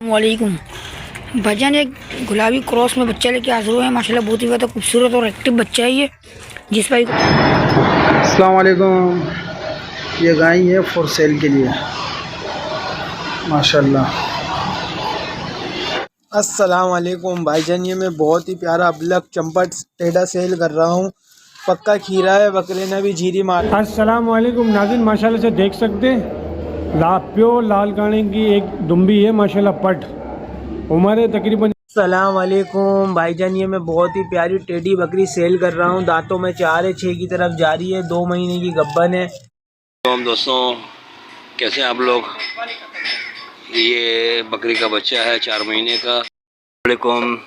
वालेकुम भाईजान, एक गुलाबी क्रॉस में बच्चा लेके हाजिर हुए हैं। माशाल्लाह बहुत ही ज़्यादा खूबसूरत और एक्टिव बच्चा है ये। जिस भाई को अस्सलाम वालेकुम। ये गाय है फॉर सेल के लिए माशाल्लाह। अस्सलाम वालेकुम भाईजान, ये मैं बहुत ही प्यारा अबलक चंपट टेढ़ा सेल कर रहा हूँ। पक्का खीरा है, बकरे ने भी झीरी मार। अस्सलाम वालेकुम नाज़रीन, माशाल्लाह से देख सकते हैं प्योर लाल गाने की एक दुम्बी है माशाल्लाह। पट उम्र है तकरीबन। अस्सलाम वालेकुम भाईजान, ये मैं बहुत ही प्यारी टेडी बकरी सेल कर रहा हूँ। दांतों में 4 है, 6 की तरफ जारी है, 2 महीने की गब्बन है। तो दोस्तों कैसे हैं आप लोग। ये बकरी का बच्चा है 4 महीने का। वालेकुम,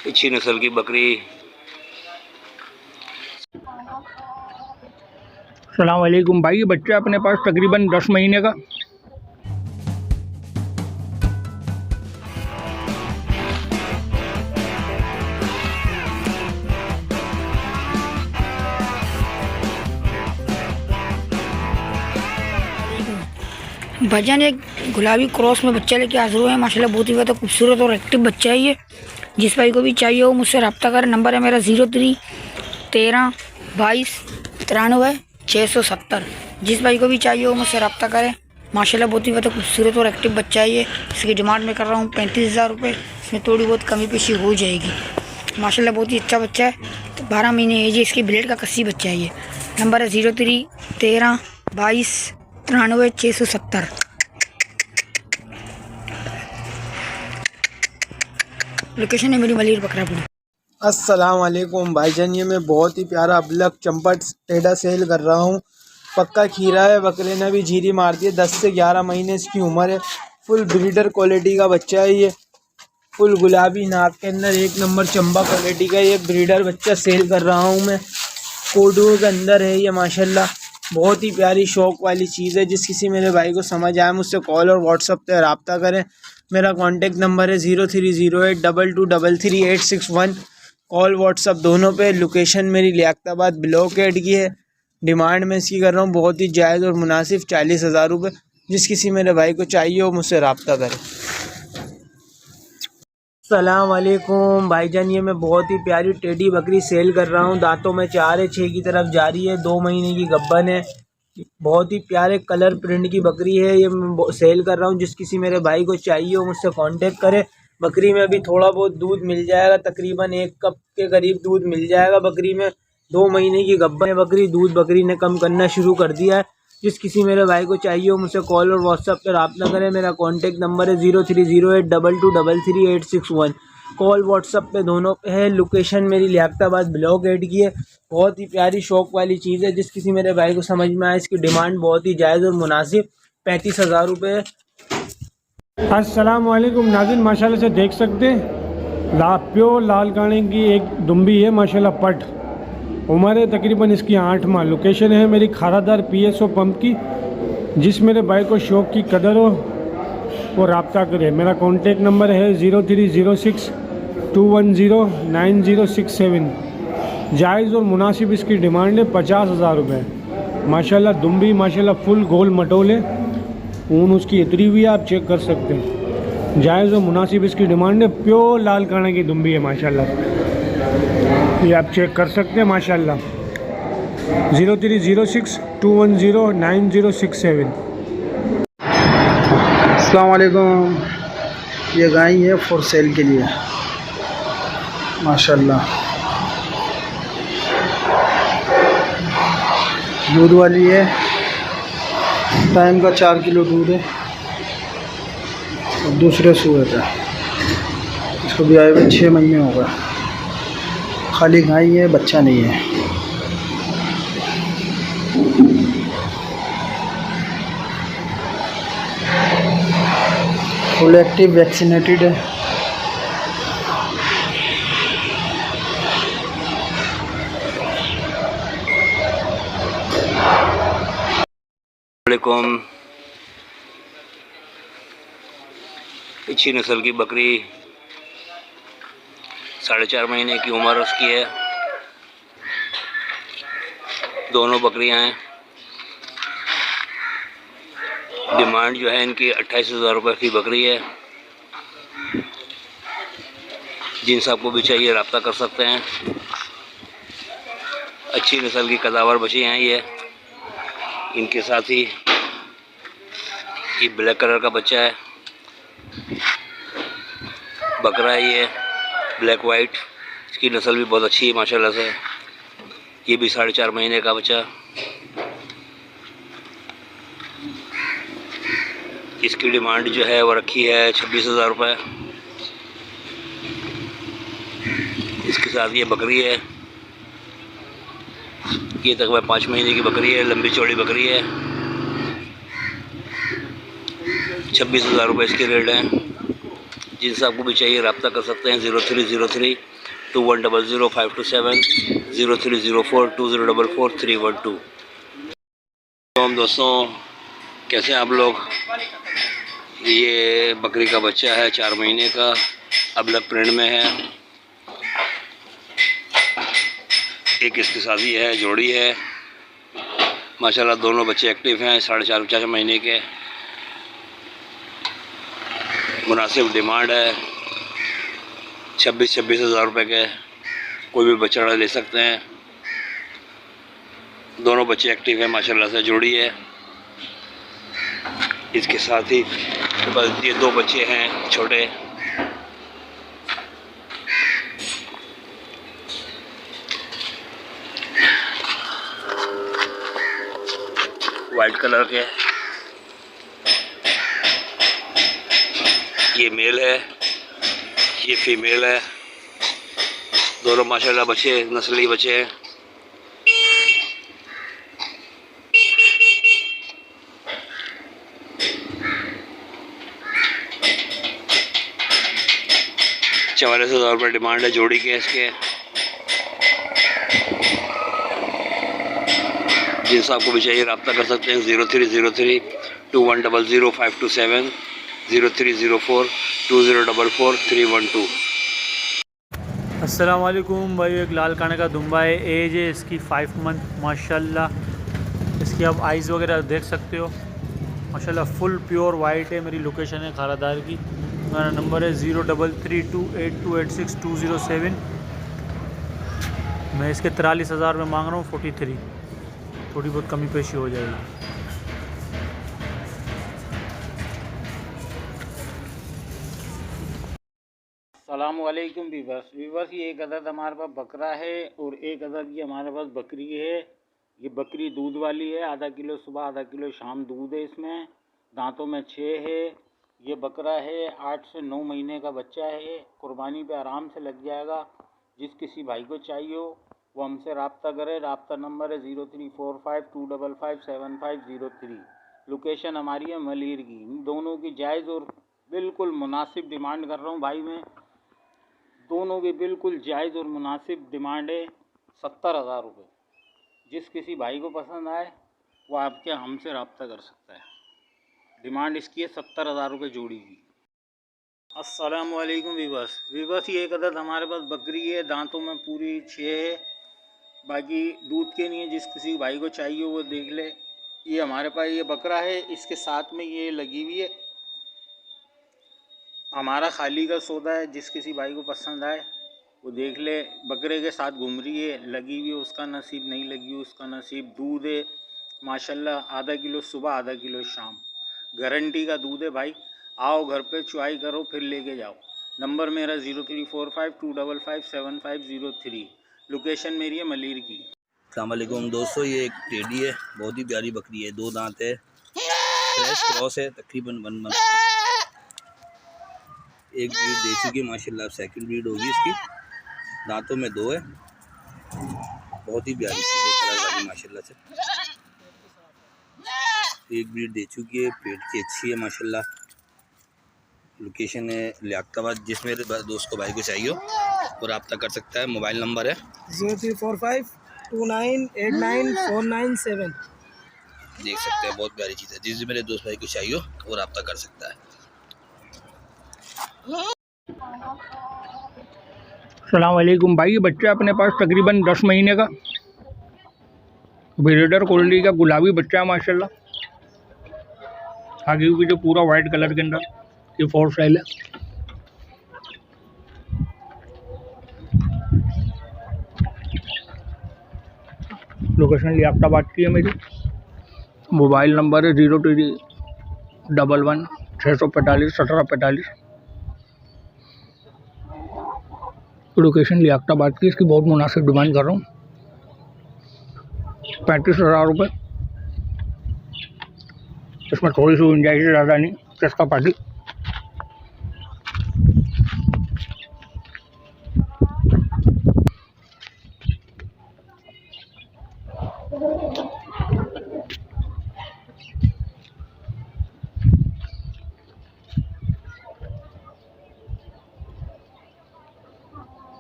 अच्छी नस्ल की बकरी। अस्सलाम वालेकुम भाई, ये बच्चा अपने पास तकरीबन 10 महीने का। भाईजान, एक गुलाबी क्रॉस में बच्चा लेके हाजिर हुए हैं। माशाल्लाह बहुत ही ज़्यादा खूबसूरत और एक्टिव बच्चा है ये। जिस भाई को भी चाहिए हो मुझसे रब्ता करें। नंबर है मेरा 03 13 22 93 670। जिस भाई को भी चाहिए हो मुझसे रब्ता करें। माशाल्लाह बहुत ही ज़्यादा खूबसूरत और एक्टिव बच्चा है ये। इसकी डिमांड में कर रहा हूँ 35,000 रुपये। इसमें थोड़ी बहुत कमी पेशी हो जाएगी। माशाल्लाह बहुत ही अच्छा बच्चा है। तो 12 महीने एज है इसकी। ब्लेड का कस्सी बच्चा है ये। नंबर है 03 13 22 93 670। लोकेशन है मेरी मलिर बकरापुर। अस्सलाम वालेकुम भाईजान, ये मैं बहुत ही प्यारा अबलक चंपट टेढ़ा सेल कर रहा हूँ। पक्का खीरा है, बकरे ने भी झीरी मार दी है। 10 से 11 महीने इसकी उम्र है। फुल ब्रीडर क्वालिटी का बच्चा है ये। फुल गुलाबी नाक के अंदर एक नंबर चंबा क्वालिटी का ये ब्रीडर बच्चा सेल कर रहा हूँ मैं। कोडू के अंदर है ये माशाल्लाह। बहुत ही प्यारी शौक वाली चीज़ है। जिस किसी मेरे भाई को समझ आए मुझसे कॉल और व्हाट्सअप पे रब्ता करें। मेरा कॉन्टेक्ट नंबर है 0308223861। कॉल व्हाट्सअप दोनों पे। लोकेशन मेरी लियाकताबाद ब्लॉक एड की है। डिमांड में इसकी कर रहा हूँ बहुत ही जायज़ और मुनासिब 40,000 रुपये। जिस किसी मेरे भाई को चाहिए हो मुझसे रब्ता करें। अस्सलाम वालेकुम भाईजान, ये मैं बहुत ही प्यारी टेडी बकरी सेल कर रहा हूँ। दांतों में 4 है, 6 की तरफ जारी है, 2 महीने की गब्बन है। बहुत ही प्यारे कलर प्रिंट की बकरी है ये। मैं सेल कर रहा हूँ। जिस किसी मेरे भाई को चाहिए हो मुझसे कांटेक्ट करे। बकरी में भी थोड़ा बहुत दूध मिल जाएगा, तकरीबन 1 कप के करीब दूध मिल जाएगा बकरी में। 2 महीने की गब्बन है बकरी। दूध बकरी ने कम करना शुरू कर दिया है। जिस किसी मेरे भाई को चाहिए हो मुझसे कॉल और व्हाट्सएप पर रब्ता करें। मेरा कॉन्टेक्ट नंबर है 030822333861। कॉल व्हाट्सएप पे दोनों पे है। लोकेशन मेरी लियाकताबाद ब्लॉक एड की है। बहुत ही प्यारी शौक वाली चीज़ है। जिस किसी मेरे भाई को समझ में आए। इसकी डिमांड बहुत ही जायज़ और मुनासिब 35,000 रुपये। अस्सलाम वालेकुम नाज़रीन, माशाल्लाह से देख सकते हैं प्योर लाल गाने की एक दुम्बी है माशाल्लाह। पट उम्र है तकरीबन इसकी 8 माह। लोकेशन है मेरी खारादार PSO पंप की। जिस मेरे भाई को शौक़ की कदर हो वो रब्ता करे। मेरा कॉन्टेक्ट नंबर है 030621099067। जायज़ और मुनासिब इसकी डिमांड है 50,000 रुपये। माशाल्लाह दुम्बी माशाल्लाह फुल गोल मटोल है। ऊन उसकी इतरी हुई है, आप चेक कर सकते हैं। जायज़ और मुनासिब इसकी डिमांड है। प्योर लाल काने की दुम्बी है माशाल्लाह। ये आप चेक कर सकते हैं माशाल्लाह। 030621099067। अस्सलाम वालेकुम। ये गाय है फॉर सेल के लिए माशाल्लाह। दूध वाली है। टाइम का 4 किलो दूध है और दूसरे सूरत है। इसको भी आए हुए 6 महीने हो गए। खाली गाय है, बच्चा नहीं है। फुल एक्टिव वैक्सीनेटेड है। वालेकुम, अच्छी नस्ल की बकरी। 4.5 महीने की उम्र उसकी है। दोनों बकरियां हैं। डिमांड जो है इनकी 28,000 रुपये की बकरी है। जिन सबको भी चाहिए रब्ता कर सकते हैं। अच्छी नस्ल की कदावर बची हैं ये। इनके साथ ही ये ब्लैक कलर का बच्चा है, बकरा है ये, ब्लैक वाइट। इसकी नस्ल भी बहुत अच्छी है माशाल्लाह से। ये भी 4.5 महीने का बच्चा। इसकी डिमांड जो है वो रखी है 26,000 रुपये। इसके साथ ये बकरी है, ये तकरीबन 5 महीने की बकरी है, लंबी चौड़ी बकरी है। 26,000 रुपये इसके रेट हैं। जिनसे आपको भी चाहिए रब्ता कर सकते हैं 0303 2100 527 0304 2044 312। तो हम दोस्तों कैसे हैं आप लोग। ये बकरी का बच्चा है 4 महीने का, अबलग प्रिंट में है। एक इसके साथ ही है, जोड़ी है माशाल्लाह। दोनों बच्चे एक्टिव हैं, 4.5 महीने के। मुनासिब डिमांड है 26,000 रुपये के। कोई भी बच्चा ले सकते हैं। दोनों बच्चे एक्टिव हैं माशाल्लाह से, जोड़ी है। इसके साथ ही बस ये 2 बच्चे हैं छोटे। वाइट कलर के। ये मेल है, ये फीमेल है। दोनों माशाल्लाह बच्चे नस्ली बच्चे हैं। ₹44,000 रुपये डिमांड है जोड़ी के इसके। जिनसे आपको भी चाहिए रब्ता कर सकते हैं 0303 2100 527 0304 2044 312। अस्सलाम वालेकुम भाई। एक लाल काने का दुम्बा है, एज है इसकी 5 मंथ माशाल्लाह। इसकी आप आइज़ वगैरह देख सकते हो माशाल्लाह, फुल प्योर वाइट है। मेरी लोकेशन है खारादार की। मेरा नंबर है 03328286 मैं इसके 43,000 में मांग रहा हूँ 43। थोड़ी बहुत कमी पेशी हो जाएगी। अस्सलामुअलैकुम वीवर्स, ये एक अदद हमारे पास बकरा है और एक अदद ये हमारे पास बकरी है। ये बकरी दूध वाली है, आधा किलो सुबह आधा किलो शाम दूध है इसमें। दांतों में 6 है। ये बकरा है 8 से 9 महीने का बच्चा है। कुर्बानी पे आराम से लग जाएगा। जिस किसी भाई को चाहिए हो वो हमसे रब्ता करे। रब्ता नंबर है 0345 255 7503। लोकेशन हमारी है मलीर की। दोनों की जायज़ और बिल्कुल मुनासिब डिमांड कर रहा हूँ भाई मैं। दोनों की बिल्कुल जायज़ और मुनासिब डिमांड है 70,000 रुपये। जिस किसी भाई को पसंद आए वो आपके हमसे रब्ता कर सकता है। डिमांड इसकी है 70,000 रुपये जोड़ी की। अस्सलामुअलैकुम वीवर्स, ये एक अदद हमारे पास बकरी है। दांतों में पूरी 6 है। बाकी दूध के नहीं है। जिस किसी भाई को चाहिए वो देख ले। ये हमारे पास ये बकरा है, इसके साथ में ये लगी हुई है। हमारा खाली का सौदा है। जिस किसी भाई को पसंद आए वो देख ले। बकरे के साथ घूम रही है, लगी हुई है उसका नसीब, नहीं लगी हुई उसका नसीब। दूध है माशाल्लाह, आधा किलो सुबह आधा किलो शाम। गारंटी का दूध है भाई। आओ घर पे चुआई करो फिर लेके जाओ। नंबर मेरा 0345 255 7503। लोकेशन मेरी है मलीर की। अस्सलाम वालेकुम दोस्तों, ये एक टेडी है, बहुत ही प्यारी बकरी है। 2 दांत है, फ्रेश क्रॉस है, तकरीबन 1 मंथ। एक ब्रीड दे चुकी है माशाल्लाह, सेकंड ब्रीड होगी इसकी। दांतों में 2 है, बहुत ही प्यारी कलर वाली माशाल्लाह से। एक ब्रीड दे चुकी है, पेट की अच्छी है माशाल्लाह। लोकेशन है लियाकताबाद। जिस मेरे दोस्त को भाई को चाहिए और रब्ता कर सकता है। मोबाइल नंबर है 0345 2989 497। देख सकते हैं, बहुत प्यारी चीज़ है। जिस मेरे दोस्त भाई को चाहिए वो रब्ता कर सकता है। अस्सलाम वालेकुम भाई। ये बच्चा अपने पास तकरीबन 10 महीने का ब्रीडर क्वालिटी का गुलाबी बच्चा है माशाल्लाह। आगे भी जो पूरा वाइट कलर के अंदर ये फॉर सेल है। लोकेशन लियाकताबाद की है मेरी। मोबाइल नंबर है 0311 645 1745। लोकेशन लियाकताबाद की, इसकी बहुत मुनासिब डिमांड कर रहा हूँ 35,000 रुपये। इसमें थोड़ी सी गुंजाइश ज़्यादा नहीं, चस्का पार्टी।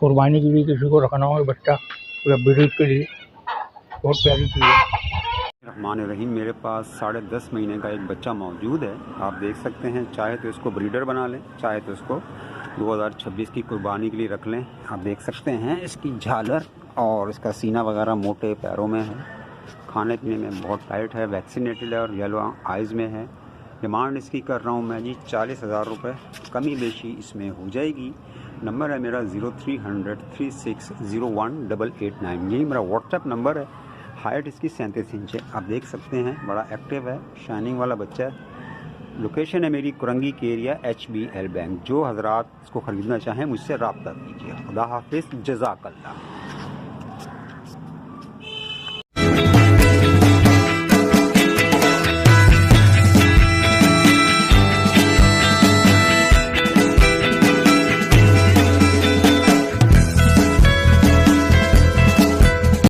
कुर्बानी के लिए किसी को रखना हो बच्चा या ब्रीड के लिए बहुत प्यारी चीज़ है। रहमान रहीम, मेरे पास 10.5 महीने का एक बच्चा मौजूद है। आप देख सकते हैं, चाहे तो इसको ब्रीडर बना लें, चाहे तो इसको 2026 की कुर्बानी के लिए रख लें। आप देख सकते हैं इसकी झालर और इसका सीना वगैरह मोटे पैरों में है, खाने पीने में बहुत टाइट है, वैक्सीनेटेड है और येलो आइज़ में है। डिमांड इसकी कर रहा हूँ मैं जी 40,000 रुपये। कमी बेशी इसमें हो जाएगी। नंबर है मेरा 0300 3601 यही मेरा व्हाट्सएप नंबर है। हाइट इसकी 37 इंच है। आप देख सकते हैं बड़ा एक्टिव है, शाइनिंग वाला बच्चा है। लोकेशन है मेरी कुरंगी के एरिया HBL बैंक। जो हजरात इसको ख़रीदना चाहें मुझसे रब्ता कीजिए। खुदा हाफिज़, जज़ाकल्लाह।